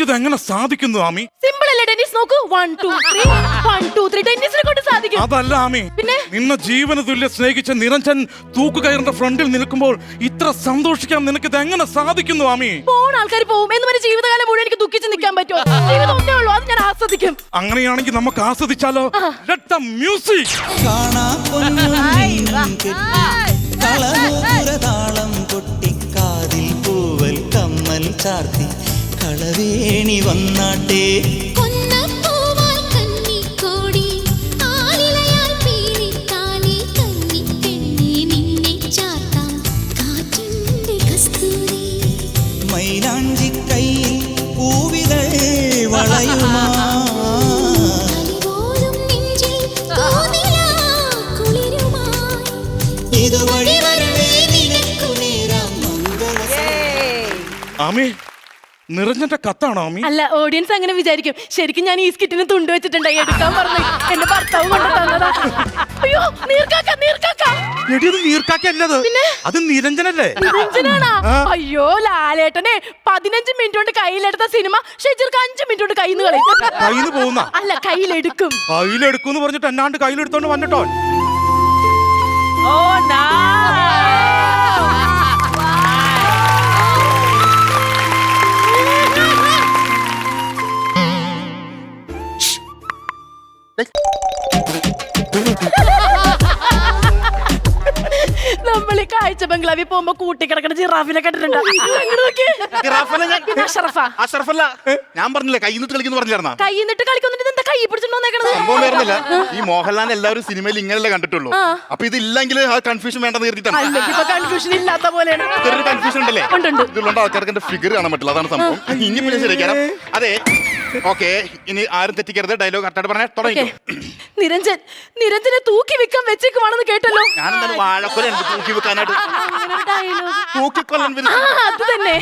നിനക്കിത് എങ്ങനെ സാധിക്കുന്നു ആമി? സിമ്പിൾ അല്ലേ ടെന്നീസ്? നോക്കൂ, 1 2 3 1 2 3 ടെന്നീസിനെ കൊണ്ട് സാധിക്കും. അതല്ല ആമി, പിന്നെ നിന്നെ ജീവന തുല്യ സ്നേഹിച്ച നിരഞ്ജൻ തൂക്കുകയറിന്റെ ഫ്രണ്ടിൽ നിൽക്കുമ്പോൾ ഇത്ര സന്തോഷിക്കാൻ നിനക്കിത് എങ്ങനെ സാധിക്കുന്നു ആമി? പോണ ആൾക്കാർ പോകും എന്ന് പറഞ്ഞ ജീവിതകാലം മുഴുവൻ എനിക്ക് ദുഃഖിച്ച് നിൽക്കാൻ പറ്റുമോ? ജീവിതം ഒന്നേ ഉള്ളൂ, അത് ഞാൻ ആസ്വദിക്കും. അങ്ങനെയാണെങ്കിൽ നമുക്ക് ആസ്വദിച്ചാലോ? Let the music. കളമൂരതാളം കൊട്ടിക്കാതിൽ പൂവൽ കമ്മൽ ചാർത്തി കളവേണി വന്നാട്ടെ. മൈലാഞ്ചി കയ്യിൽ പൂവിതൾ വളയുമാ ഇതുവഴി വരവേ നിനക്കു നേരം മംഗള. ആമി, നിരഞ്ജന്റെ കത്താണോ ആമി? അല്ല, ഓഡിയൻസ് അങ്ങനെ വിചാരിക്കും. ശരിക്കും ഞാൻ ഈ സ്കിറ്റിന് തുണ്ട് വെച്ചിട്ടുണ്ടായി, എടുക്കാൻ പറഞ്ഞു. എന്റെ ഭർത്താവ് കൊണ്ടു തന്നതാ. അയ്യോ, നീർക്കാക്ക. എടി, അത് നീർക്കാക്കല്ലത്, അത് നിരഞ്ജനല്ലേ? നിരഞ്ജനാണോ? അയ്യോ ലാലേട്ടനെ 15 മിനിറ്റ് കൊണ്ട് കയ്യിലെടുത്ത സിനിമ ഷെജീർക്ക് 5 മിനിറ്റ് കൊണ്ട് കയ്യിൽ നിന്ന് കളയും. കയ്യിൽ പോകുന്ന അല്ല, കയ്യിലെടുക്കും. കയ്യിലെടുക്കും പറഞ്ഞിട്ട് എന്നാണ്ട് കയ്യിലെടുത്തോണ്ട് വന്നിട്ടോ. നമ്മൾ ഈ കാഴ്ച ബംഗ്ലാവിൽ പോകുമ്പോ കൂട്ടിക്കിടക്കണ ജിറാഫിനെ കണ്ടിട്ടുണ്ടോ? അഷറഫല്ല, ഞാൻ പറഞ്ഞില്ലേ കൈന്നിട്ട് കളിക്കുന്നു പറഞ്ഞായിരുന്നാ? കൈന്നിട്ട് കളിക്കുന്നുണ്ട്. എന്താ കൈ പിടിച്ചിട്ടുണ്ടോന്നേക്കണത്? സംഭവം വരുന്നില്ല. ഈ മോഹൻലാൽ എല്ലാവരും സിനിമയിൽ ഇങ്ങനെയല്ലേ കണ്ടിട്ടുള്ളൂ. അപ്പൊ ഇത് ഇല്ലെങ്കിൽ ആ കൺഫ്യൂഷൻ വേണ്ടെന്ന് കരുതിയിട്ടാണ്. കൺഫ്യൂഷൻ ഇല്ലാത്ത പോലെയാണ്. ചെറിയൊരു കൺഫ്യൂഷൻ ഉണ്ടല്ലേ? ഇതുകൊണ്ട് ആൾക്കാർക്ക് എന്റെ ഫിഗർ കാണാൻ പറ്റില്ല, അതാണ് സംഭവം. ഇനി പിന്നെ ശരിയാക്കാം. അതെ, ഓക്കെ, ഇനി ആരും തെറ്റിക്കരുത്. ഡയലോഗ് കറക്റ്റായിട്ട് പറഞ്ഞാൽ തുടങ്ങി. നിരഞ്ജനെ തൂക്കി വിൽക്കാൻ വെച്ചേക്കുവാണെന്ന് കേട്ടല്ലോ. ഞാനെന്താണ് വാഴക്കൊല തൂക്കി വെക്കാനായിട്ട്? തൂക്കിക്കൊല്ലാൻ അത് തന്നെ.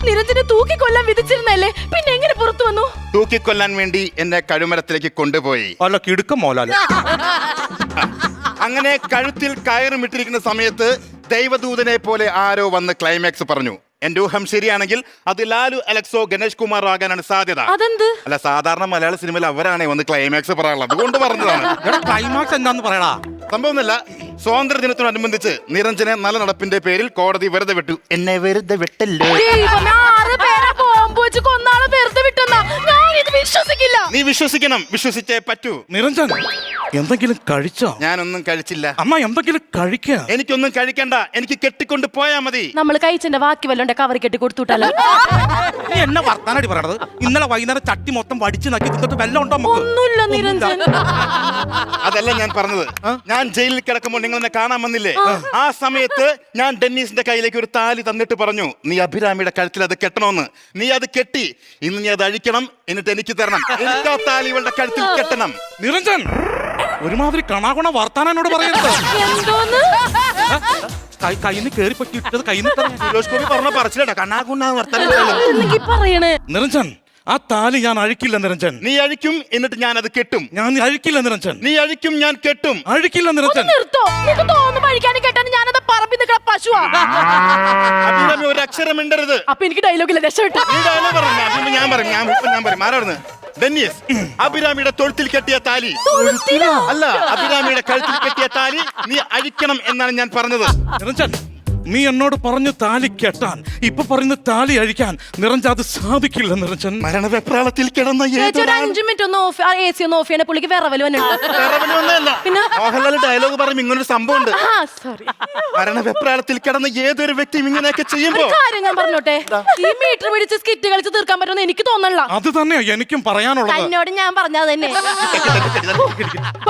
നിരഞ്ജനെ തൂക്കിക്കൊല്ലാൻ വിധിച്ചിരുന്നല്ലേ, പിന്നെ എങ്ങനെ പുറത്തു വന്നു? തൂക്കിക്കൊല്ലാൻ വേണ്ടി എന്നെ കഴുമരത്തിലേക്ക് കൊണ്ടുപോയി. അല്ല, കിടുക്കം മോലാല്. അങ്ങനെ കഴുത്തിൽ കയറുമിട്ടിരിക്കുന്ന സമയത്ത് ദൈവദൂതനെ പോലെ ആരോ വന്ന് ക്ലൈമാക്സ് പറഞ്ഞു. എന്റെ ഊഹം ശരിയാണെങ്കിൽ അത് ലാലു അലക്സോ ഗണേഷ് കുമാർ ആകാനാണ് സാധ്യത. അതെന്ത്? അല്ല, സാധാരണ മലയാള സിനിമയിൽ അവരാണേ വന്ന് ക്ലൈമാക്സ് പറയാനുള്ളത്, അതുകൊണ്ട് പറഞ്ഞതാണ്. ക്ലൈമാക്സ് എന്താന്ന് പറയടാ. സംഭവമൊന്നുമില്ല. സ്വാതന്ത്ര്യ ദിനത്തോടനുബന്ധിച്ച് നിരഞ്ജനെ നല്ല നടപ്പിന്റെ പേരിൽ കോടതി വെറുതെ വിട്ടു. എന്നെ വെറുതെ വിട്ടല്ലോ. വിശ്വസിക്കില്ല. നീ വിശ്വസിക്കണം, വിശ്വസിച്ചേ പറ്റൂ. നിരഞ്ജൻ, എന്തെങ്കിലും കഴിച്ചോ? ഞാനൊന്നും കഴിച്ചില്ല. അമ്മ, എന്തെങ്കിലും കഴിക്കാ? എനിക്കൊന്നും കഴിക്കണ്ട, എനിക്ക് കെട്ടിക്കൊണ്ട് പോയാ മതി. നമ്മൾ കഴിച്ചെന്റെ ബാക്കി വല്ലോണ്ട് കവർ കെട്ടി കൊടുത്തുട്ടല്ലോ. നീ എന്നെ വർത്താനടി പറയണത്? ഇന്നലെ വൈകുന്നേരം ചട്ടി മൊത്തം വടിച്ചു നക്കി തിന്നിട്ട് വെല്ലം ഉണ്ടോ? ഒന്നുമില്ല നിരഞ്ജൻ. അതല്ല ഞാൻ പറഞ്ഞത്. ഞാൻ ജയിലിൽ കിടക്കുമ്പോൾ നിങ്ങൾ എന്നെ കാണാൻ വന്നില്ലേ? ആ സമയത്ത് ഞാൻ ഡെന്നീസിന്റെ കയ്യിലേക്ക് ഒരു താലി തന്നിട്ട് പറഞ്ഞു, നീ അഭിരാമിയുടെ കഴുത്തിൽ അത് കെട്ടണമെന്ന്. നീ അത് കെട്ടി. ഇന്ന് നീ അത് അഴിക്കണം, എന്നിട്ട് എനിക്ക് തരണം. എനിക്ക് ആ താലി ഇവളുടെ കഴുത്തിൽ കെട്ടണം. നിരഞ്ജൻ, ഒരുമാതിരി കണാകുണ വർത്താനോട് പറയരുത്. കയ്യിൽ കേറി പറ്റിട്ടത് കയ്യിൽ പറഞ്ഞ പറച്ചിലടാ കണ്ണാകുണ്ണ വർത്താനം. നിരഞ്ജൻ, ആ താലി ഞാൻ അഴിക്കില്ല നിരഞ്ജൻ. നീ അഴിക്കും, എന്നിട്ട് ഞാൻ അത് കെട്ടും. ഞാൻ അഴിക്കില്ല നിരഞ്ജൻ. നീ അഴിക്കും, ഞാൻ കെട്ടും. അഴിക്കില്ല നിരഞ്ജൻ. അഭിരാമി ഒരു അക്ഷരം മിണ്ടരുത്. അപ്പൊ എനിക്ക് ഡയലോഗില്ല. ഞാൻ പറയും. ആരാണ് ഡെന്നീസ്? അഭിരാമിയുടെ തൊഴുത്തിൽ കെട്ടിയ താലി അല്ല, അഭിരാമിയുടെ കഴുത്തിൽ കെട്ടിയ താലി നീ അഴിക്കണം എന്നാണ് ഞാൻ പറഞ്ഞത്. നിരഞ്ജൻ, നീ എന്നോട് പറഞ്ഞു താലി കെട്ടാൻ, ഇപ്പൊ പറയുന്ന താലി അഴിക്കാൻ. നിരഞ്ജൻ, അത് സാധിക്കില്ല നിരഞ്ജൻ. മരണവെപ്രാളത്തിൽ കിടന്ന 5 മിനിറ്റ് ഒന്ന് ഓഫ് ചെയ്യണ പുള്ളിക്ക് മോഹൻലാൽ ഡയലോഗ് പറയും ഇങ്ങനൊരു സംഭവം ഉണ്ട്. മരണവെപ്രാളത്തിൽ കിടന്ന ഏതൊരു വ്യക്തിയും ഇങ്ങനെയൊക്കെ ചെയ്യുമ്പോ ഞാൻ പറഞ്ഞോട്ടെ, ഈ മീറ്റർ പിടിച്ച് സ്കിറ്റ് കളിച്ച് തീർക്കാൻ പറ്റുമെന്ന് എനിക്ക് തോന്നല്ല. അത് തന്നെയാ എനിക്കും പറയാനുള്ളത്. എന്നോട് ഞാൻ പറഞ്ഞത് തന്നെ.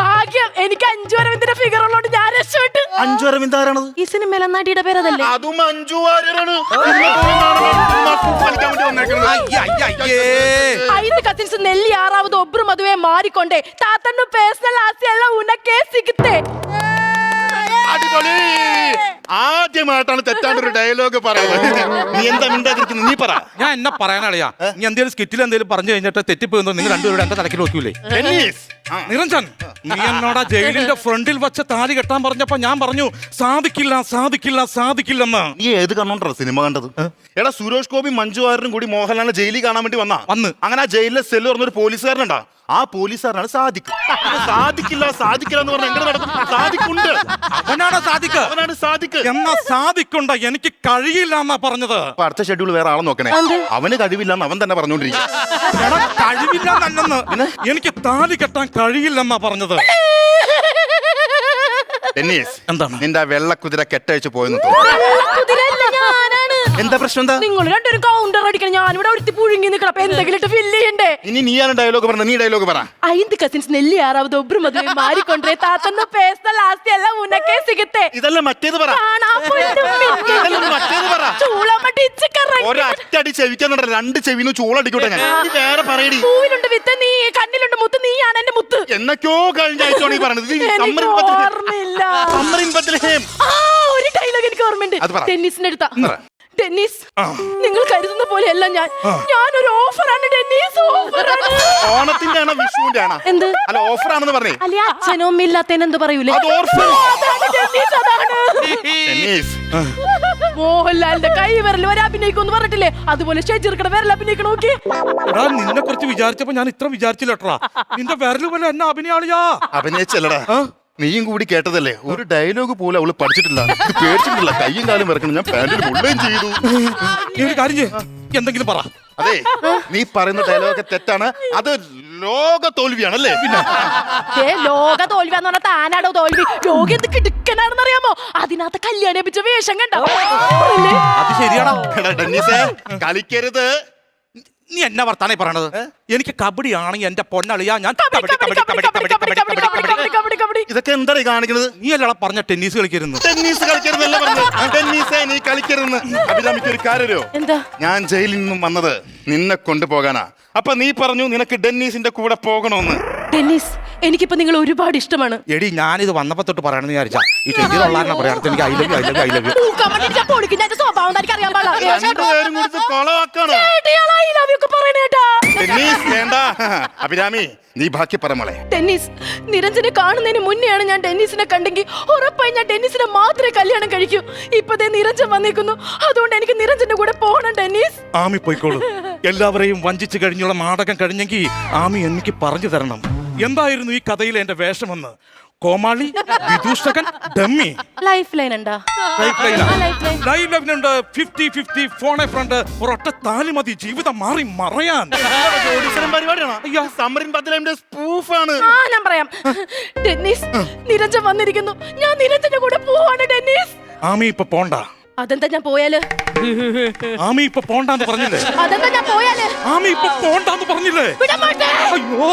ഭാഗ്യം, എനിക്ക് 5 അരവിന്ദിന്റെ ഫിഗർ ഉള്ളോണ്ട് ഞാൻ രക്ഷപ്പെട്ടു. 5 അരവിന്ദ് ആരാണത്? ഈ സിനിമയിലെ നടിയുടെ പേരതല്ലേ? അതും 5 വാര്യരാണ്. 5 കസിൻസ് നെല്ലി 6வது ಒಬ್ರು ಮದುವೆ ಮಾಡಿಕೊಂಡೆ ತಾತನ್ನು ಪರ್ಸನಲ್ ಆಸ್ತಿ ಎಲ್ಲ ಉನಕ್ಕೆ ಸಿಗುತ್ತೆ. ಅಡಿಪೊಳಿ. ആദ്യമായിട്ടാണ് തെറ്റാണ്ടൊരു ഡയലോഗ് പറയുന്നത്. നീ എന്താ മിണ്ടാതിരിക്കുന്നത്? നീ പറ. ഞാൻ എന്നെ പറയാനറിയാ നീ എന്തെങ്കിലും സ്കിറ്റിൽ എന്തെങ്കിലും പറഞ്ഞു കഴിഞ്ഞിട്ട് തെറ്റിപ്പോയെന്നോ നിങ്ങൾ രണ്ടുപേരും എന്റെ തലക്കിൽ നോക്കൂലേ? ഡെന്നീസ്, നിരഞ്ജൻ, നീ എന്നോടാ ജയിലിന്റെ ഫ്രണ്ടിൽ വെച്ച് താലി കെട്ടാൻ പറഞ്ഞപ്പോ ഞാൻ പറഞ്ഞു സാധിക്കില്ല സാധിക്കില്ല സാധിക്കില്ലെന്ന്. നീ ഏത് കണ്ടോണ്ടോ സിനിമ കണ്ടത്? എടാ, സുരേഷ് ഗോപി മഞ്ജു വാര്യരും കൂടി മോഹൻലാലിനെ ജയിലിൽ കാണാൻ വേണ്ടി വന്ന് അങ്ങനെ ആ ജയിലിലെ സെല്ല് പറഞ്ഞൊരു പോലീസുകാരനുണ്ടാ. ആ പോലീസുകാരനാണ് സാദിഖ്. സാധിക്കില്ല സാധിക്കില്ല എന്ന് പറഞ്ഞാൽ എങ്ങനെ നടക്കും? സാദിഖുണ്ട്. അവനാണ് സാദിഖ്. എന്നാ സാധിക്കുണ്ട എനിക്ക് കഴിയില്ല എന്നാ പറഞ്ഞത്. അപ്പൊ അടുത്ത ഷെഡ്യൂൾ വേറെ ആളെ നോക്കണേ. അവന് കഴിവില്ലെന്ന് അവൻ തന്നെ പറഞ്ഞോണ്ടിരിക്കും. കഴിവില്ല നല്ലെന്ന് എനിക്ക് താലി കെട്ടാൻ കഴിയില്ലെന്നാ പറഞ്ഞത്. ഡെന്നീസ്, എന്താണ് നിന്റെ വെള്ളക്കുതിര കെട്ടഴിച്ച് പോയെന്ന് തോന്നുന്നു. എന്താ പ്രശ്നം? എന്താ നിങ്ങൾ രണ്ടൊരു കൗണ്ടർ അടിക്കണം. ഞാനിവിടെ ഒരുത്തി പുഴുങ്ങി നിൽക്കണം. അപ്പൊ എന്തെങ്കിലും ഇട്ട് ഫില്ല് ചെയ്യണ്ടേ? ഇനി നീയാണ് ഡയലോഗ് പറഞ്ഞത്. നീ ഡയലോഗ് പറ. 5 ಕಸಿನ್ಸ್ ನೆಲ್ಲಿ ಯಾರಾவது ಒಬ್ರು ಮದುವೆ ಮಾಡಿಕೊಂಡ್ರೆ ತಾತನ ಪೇಸ್ನ ಆಸ್ತಿ ಎಲ್ಲ ಉನಕ್ಕೆ ಸಿಗುತ್ತೆ. ഇതല്ല മറ്റേത് പറ. മറ്റേത് പറ. ഒരടി ചെവിക്കുന്നുണ്ട്, 2 ചെവിന്ന് ചൂളടിക്കോട്ടെ. ഞാൻ വേറെ പറയടി. പൂവിലുണ്ട് വിത്ത്, നീ കണ്ണിലുണ്ട് മുത്ത്, നീയാണ് എന്റെ മുത്ത്. എന്നൊക്കെയോ കഴിഞ്ഞ ആഴ്ചയാണ് ഈ പറഞ്ഞത്. ഒരു ഡയലോഗ് എനിക്ക് ഓർമ്മയുണ്ട്. ടെന്നീസിന്റെ അടുത്താ. ടെന്നീസ്, നിങ്ങൾ കരുതുന്ന പോലെയല്ല ഞാനൊരു ഓഫറാണ് ടെന്നീസ്. ഓണത്തിന്റെ ആണോ വിഷുവിന്റെ ആണോ? എന്ത്? അല്ല, ഓഫർ ആണെന്ന് പറഞ്ഞേ. അല്ലെ അച്ഛനും അമ്മ ഇല്ലാത്തതിനെന്ത് പറയൂലേ? മോഹൻലാലിന്റെ കൈ വിരൽ വരെ അഭിനയിക്കുമെന്ന് പറഞ്ഞിട്ടില്ലേ? അതുപോലെ ഷെജീർക്കടെ വിരൽ അഭിനയിക്കണം. നോക്കി, നിന്നെ കുറിച്ച് വിചാരിച്ചപ്പോ ഞാൻ ഇത്ര വിചാരിച്ചില്ലട്ടാ. നിന്റെ വിരല് പോലെ എന്നെ അഭിനയാളിയാ. അഭിനയിച്ചല്ലടാ, നീയും കൂടി കേട്ടതല്ലേ. ഒരു ഡയലോഗ് പോലും അവള് പഠിച്ചിട്ടില്ല, പേടിച്ചിട്ടില്ല. കയ്യും കാലും വരക്കണം. ഞാൻ പാന്റിൽ മുള്ളുകയും ചെയ്തു. ഒരു കാര്യം ചെയ്യ്, എന്തെങ്കിലും പറ. അതെ, നീ പറയുന്ന ഡയലോഗ് തെറ്റാണ്. അത് ലോക തോൽവിയാണല്ലേ? പിന്നെ ലോക തോൽവിയാന്ന് പറഞ്ഞാൽ താനാടോ തോൽവി. ലോകം എന്ത് കിടുക്കനാണെന്ന് അറിയാമോ? അതിനകത്ത് കല്യാണം ലഭിച്ച വേഷം കണ്ടോ? അത് ശരിയാണോ? ഡെന്നീസേ, കളിക്കരുത്. നീ എന്നാ വർത്താനം പറയണത്? എനിക്ക് കബഡിയാണെങ്കിൽ എന്റെ പൊന്നളിയാ. ഞാൻ ഇതൊക്കെ എന്താ കാണിക്കുന്നത്? നീ അല്ലടാ പറഞ്ഞ ടെന്നീസ് കളിക്കരുത്. ടെന്നീസ് കളിക്കരുതല്ല പറഞ്ഞത്. ടെന്നീസേ, നീ കളിക്കരുതെന്ന്. അഭിരാമിക്ക് ഒരു കാര്യോ? എന്താ? ഞാൻ ജയിലിൽ നിന്നും വന്നത് നിന്നെ കൊണ്ടുപോകാനാ. അപ്പൊ നീ പറഞ്ഞു നിനക്ക് ഡെന്നീസിന്റെ കൂടെ പോകണമെന്ന്. ടെന്നീസ്, എനിക്കിപ്പോ നിങ്ങൾ ഒരുപാട് ഇഷ്ടമാണ്. എടി, ഞാനിത് വന്നപ്പോ തൊട്ട് പറയണെന്ന് വിചാരിച്ചാ ഈ ചെടിയിലുള്ള പറയാൻ എനിക്ക് I love you I love you I love you. സ്വഭാവം തനിക്ക് അറിയാൻ പാടില്ല. രണ്ടുപേരും കൂടി കൊളവാക്കാണ്. ടെന്നീസ് വേണ്ട. അഭിരാമി, നീ ബാക്കി പറ മോളെ. ടെന്നീസ്, നിരഞ്ജനെ കാണുന്നതിന് മുന്നെയാണ് ഞാൻ ടെന്നീസിനെ കണ്ടെങ്കിൽ ഉറപ്പായി ഞാൻ ടെന്നീസിനെ മാത്രമേ കല്യാണം കഴിക്കൂ. ഇപ്പതേ നിരഞ്ജൻ വന്നേക്കുന്നു. അതുകൊണ്ട് എനിക്ക് നിരഞ്ജന്റെ കൂടെ പോകണം. ടെന്നീസ്, ആമി പോയിക്കോളൂ. എല്ലാവരെയും വഞ്ചിച്ചു കഴിഞ്ഞുള്ള നാടകം കഴിഞ്ഞെങ്കിൽ ആമി എനിക്ക് പറഞ്ഞു തരണം, എന്തായിരുന്നു ഈ കഥയിലെ എന്റെ വേഷമെന്ന്. കോമാളി, വിദൂഷകൻ, ഡമ്മി. ലൈഫ് ലൈൻ ഉണ്ടാ? ലൈഫ് ലൈൻ ഉണ്ട്. 50-50 ഫോണെ ഫ്രണ്ട്. ഒരൊറ്റ താലി മതി ജീവിതം മാറി മറയാൻ. ഞാൻ പറയാം. ടെന്നീസ്, നിരഞ്ജൻ വന്നിരിക്കുന്നു. ഞാൻ നിരഞ്ജന്റെ കൂടെ പോവാണ്. ടെന്നീസ്, ആമി ഇപ്പൊ പോണ്ട. അതെന്താ ഞാൻ പോയാല്? ആമി ഇപ്പൊ പോണ്ടാന്ന് പറഞ്ഞില്ലേ? അതെന്താ ഞാൻ പോയാല്? ആമി ഇപ്പൊ പോണ്ടാന്ന് പറഞ്ഞില്ലേ? അയ്യോ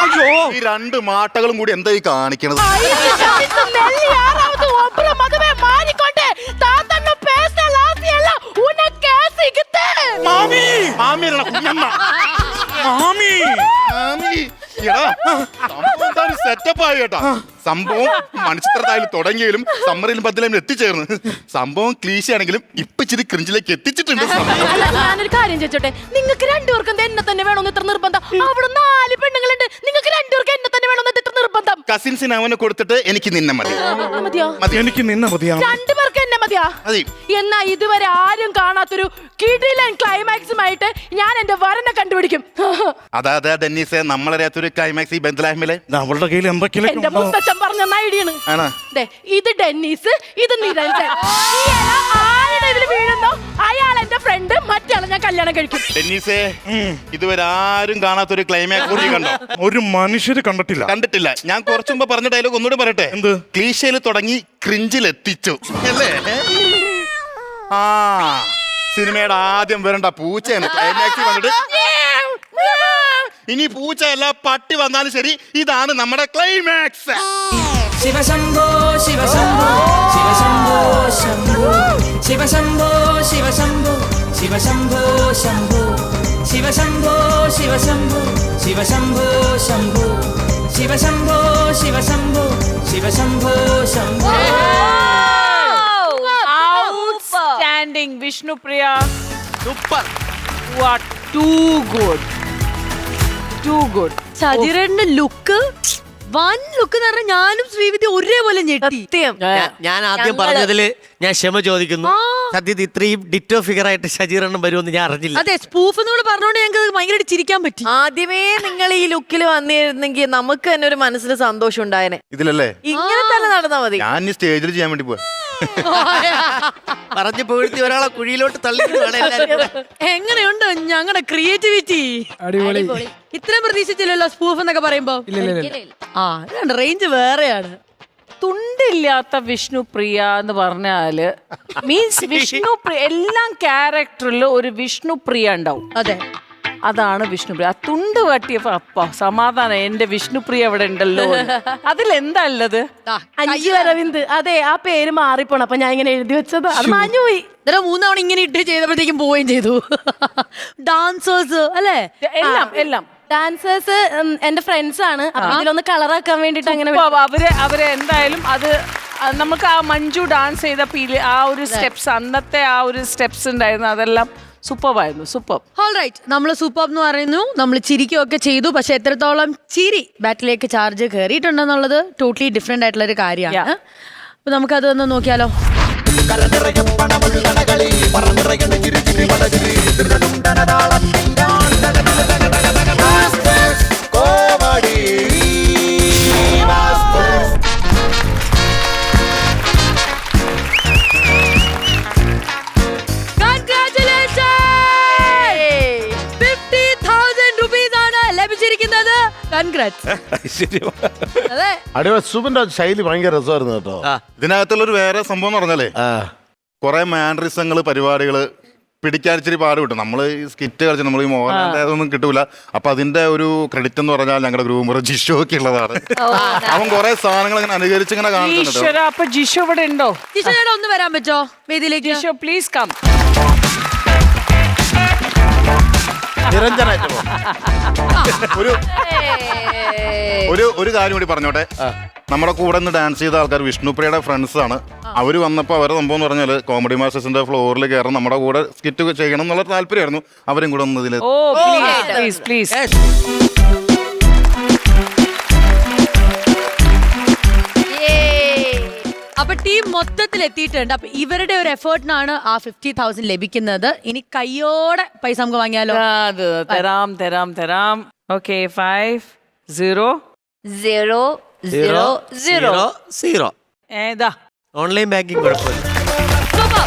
അയ്യോ, ഈ 2 മാട്ടകളും കൂടി എന്താ ഈ കാണിക്കണത്? സെറ്റപ്പായി കേട്ടാ. സംഭവം മണിച്ചിത്രത്തായാലും തുടങ്ങിയാലും സമ്മറിലും ബദലും എത്തിച്ചേർന്ന്. സംഭവം ക്ലീശയാണെങ്കിലും ഇപ്പൊ ഇച്ചിരി ക്രിഞ്ചിലേക്ക് എത്തിച്ചിട്ടുണ്ട്. ഞാനൊരു കാര്യം ചോദിച്ചോട്ടെ, നിങ്ങൾക്ക് രണ്ടുപേർക്കും എന്നെ തന്നെ വേണമെന്ന് ഇത്ര നിർബന്ധം? അവിടെ 4 പെണ്ണുങ്ങളുണ്ട്. നിങ്ങൾക്ക് രണ്ടുപേർക്കും എന്നെ തന്നെ വേണമെന്ന് ഇത്ര നിർബന്ധം? കസിൻസിന് അവനെ കൊടുത്തിട്ട് എനിക്ക് നിന്നെ മതി. മതിയോ? എനിക്ക് നിന്നെ മതിയാ. 2 പേർക്ക് എന്നെ മതിയാ? എന്നാ ഇതുവരെ ആരും കാണാത്തൊരു കിടിലൻ ക്ലൈമാക്സുമായിട്ട് ഞാൻ എന്റെ വരനെ കണ്ടുപിടിക്കും. അതാ ഡെന്നീസേ, നമ്മളറിയാത്തൊരു ക്ലൈമാക്സ് ഈ ബന്ധലായ്മയിലെ നമ്മളുടെ കയ്യിൽ എന്തൊക്കെയാണ് എന്റെ മുത്തച്ഛൻ പറഞ്ഞ ഐഡിയാണ്. ഇത് ഡെന്നീസ്, ഇത് നിരഞ്ജൻ. ആരുടെ ഇതിൽ വീഴുന്നോ അയാൾ എന്റെ ഫ്രണ്ട്, മറ്റയാളെ ഞാൻ കല്യാണം കഴിക്കും. ഡെന്നീസേ, ഇതുവരെ ആരും കാണാത്തൊരു ക്ലൈമാക്സ് കണ്ടോ? ഒരു മനുഷ്യര് കണ്ടിട്ടില്ല. ഞാൻ കുറച്ചു മുമ്പ് പറഞ്ഞ ഡയലോഗ് ഒന്നുകൂടി പറയട്ടെ. എന്ത്? ക്ലീശയിൽ തുടങ്ങി ക്രിഞ്ചിൽ എത്തിച്ചു അല്ലേ? ആ സിനിമയുടെ ആദ്യം വരണ്ട പൂച്ചയാണ് ക്ലൈമാക്സ് കണ്ടിട്ട്. ഇനി പൂച്ചയല്ല പട്ടി വന്നാലും ശരി, ഇതാണ് നമ്മുടെ climax. Shivashambho Shivashambho Shivashambho Shambho Shivashambho Shivashambho Shivashambho Shambho Shivashambho Shivashambho Shivashambho Shambho Shivashambho Shivashambho Shivashambho Shambho. Vishnupriya. Super. You are too good. Too good. ഷജീറേട്ടന്റെ ലുക്ക് വൺ ലുക്ക് എന്ന് പറഞ്ഞാൽ ഞാനും ശ്രീവിദ്യ ഒരേപോലെ ഞെട്ടി. സത്യം. ഞാൻ ആദ്യം പറഞ്ഞതില് ഞാൻ ക്ഷമ ചോദിക്കുന്നു. സത്യത്തിൽ ഇത്രയും ഡിറ്റോ ഫിഗർ ആയിട്ട് ഷജീറെണ്ണം വരുമെന്ന് ഞാൻ അറിഞ്ഞില്ല. അതെ, സ്പൂഫ് എന്നോട് പറഞ്ഞോണ്ട് ഞങ്ങൾക്ക് ഭയങ്കരമായിട്ട് ചിരിക്കാൻ പറ്റി. ആദ്യമേ നിങ്ങൾ ഈ ലുക്കിൽ വന്നിരുന്നെങ്കിൽ നമുക്ക് തന്നെ ഒരു മനസ്സിൽ സന്തോഷം ഉണ്ടായേനെ. ഇതിലല്ലേ ഇങ്ങനെ തന്നെ നടന്നാ മതി. ഞാൻ ഈ സ്റ്റേജിൽ ചെയ്യാൻ വേണ്ടി പോയി. പറഞ്ഞു പുകഴ്ത്തി ഒരാളെ കുഴിയിലോട്ട് തള്ളി. എങ്ങനെയുണ്ട് ഞങ്ങളുടെ ക്രിയേറ്റിവിറ്റി? അടിപൊളി. ഇത്രയും പ്രതീക്ഷിച്ചില്ലല്ലോ സ്പൂഫ് എന്നൊക്കെ പറയുമ്പോ. ആ റേഞ്ച് വേറെയാണ്. തുണ്ടില്ലാത്ത വിഷ്ണുപ്രിയ എന്ന് പറഞ്ഞാല് മീൻസ് വിഷ്ണുപ്രിയ എല്ലാ ക്യാരക്ടറിലും ഒരു വിഷ്ണുപ്രിയ ഉണ്ടാവും. അതെ, അതാണ് വിഷ്ണുപ്രിയ. ആ തുണ്ട് കാട്ടിയപ്പോ അപ്പ സമാധാനം, എന്റെ വിഷ്ണുപ്രിയ അവിടെ ഉണ്ടല്ലോ. അതിലെന്താ ഉള്ളത്? അഞ്ചു അരവിന്ദ്. അതെ, ആ പേര് മാറിപ്പോണം. അപ്പൊ ഞാൻ ഇങ്ങനെ എഴുതി വെച്ചത് അത് മാഞ്ഞുപോയി. ഇന്നലെ 3 തവണ ഇങ്ങനെ ഇട്ട് ചെയ്തപ്പോഴത്തേക്കും പോവുകയും ചെയ്തു. ഡാൻസേഴ്സ് അല്ലേ? എല്ലാം ഡാൻസേഴ്സ് എന്റെ ഫ്രണ്ട്സ് ആണ്. അതിലൊന്ന് കളറാക്കാൻ വേണ്ടിട്ട് അങ്ങനെ അവര് എന്തായാലും അത് നമുക്ക് ആ മഞ്ജു ഡാൻസ് ചെയ്ത ആ ഒരു സ്റ്റെപ്സ്, അന്നത്തെ ആ ഒരു സ്റ്റെപ്സ് ഉണ്ടായിരുന്നു, അതെല്ലാം സൂപ്പറായിരുന്നു. സൂപ്പർ. ഓൾ റൈറ്റ്, നമ്മൾ സൂപ്പർ എന്ന് പറയുന്നു. നമ്മൾ ചിരിക്കുകയൊക്കെ ചെയ്തു. പക്ഷെ എത്രത്തോളം ചിരി ബാറ്റിലേക്ക് ചാർജ് കയറിയിട്ടുണ്ടെന്നുള്ളത് ടോട്ടലി ഡിഫറെന്റ് ആയിട്ടുള്ള ഒരു കാര്യമാണ്. അപ്പൊ നമുക്കതൊന്ന് നോക്കിയാലോ. സുബിന്റെ ശൈലി ഭയങ്കര രസമായിരുന്നു കേട്ടോ. ഇതിനകത്തുള്ളൊരു വേറെ സംഭവം എന്ന് പറഞ്ഞാലേ കുറെ മാനറിസങ്ങള് പരിപാടികള് പിടിക്കാൻ ഇച്ചിരി പാട് കിട്ടും. നമ്മൾ ഈ സ്കിറ്റ് കളിച്ച് നമ്മൾ ഈ മോഹൻലാലിന്റെ അതൊന്നും കിട്ടൂല. അപ്പൊ അതിന്റെ ഒരു ക്രെഡിറ്റ് എന്ന് പറഞ്ഞാൽ ഞങ്ങളുടെ ഗ്രൂമർ ജിഷോ ഒക്കെ ഉള്ളതാണ്. അവൻ കുറെ സാധനങ്ങൾ ഇങ്ങനെ അനുകരിച്ച് ഇങ്ങനെ കാണുന്നുണ്ട്. അപ്പൊ ജിഷോ ഇവിടെ ഉണ്ടോ? ജിഷോ ഒന്ന് വരാൻ പറ്റോ വേദിയിലേക്ക്? Jisho please come. നിരഞ്ജനായിട്ട് ഒരു കാര്യം കൂടി പറഞ്ഞോട്ടെ. നമ്മുടെ കൂടെ നിന്ന് ഡാൻസ് ചെയ്ത ആൾക്കാർ വിഷ്ണുപ്രിയയുടെ ഫ്രണ്ട്സ് ആണ്. അവര് വന്നപ്പോൾ അവരുടെ സംഭവം എന്ന് പറഞ്ഞാൽ കോമഡി മാസ്റ്റേഴ്സിന്റെ ഫ്ലോറിൽ കയറാൻ നമ്മുടെ കൂടെ സ്കിറ്റ് ചെയ്യണം എന്നുള്ള താല്പര്യമായിരുന്നു. അവരും കൂടെ ഒന്നതിൽ പ്ലീസ്. അപ്പൊ ടീം മൊത്തത്തിൽ എത്തിയിട്ടുണ്ട്. അപ്പൊ ഇവരുടെ ഒരു എഫേർട്ടിനാണ് ആ 50,000 ലഭിക്കുന്നത്. ഇനി കയ്യോടെ പൈസ നമുക്ക് വാങ്ങിയാലോ? തരാം. ഓക്കെ, 5 0 0 0 0 0. ഏതാ ഓൺലൈൻ ബാങ്കിങ് കുഴപ്പമില്ല. സൂപ്പർ.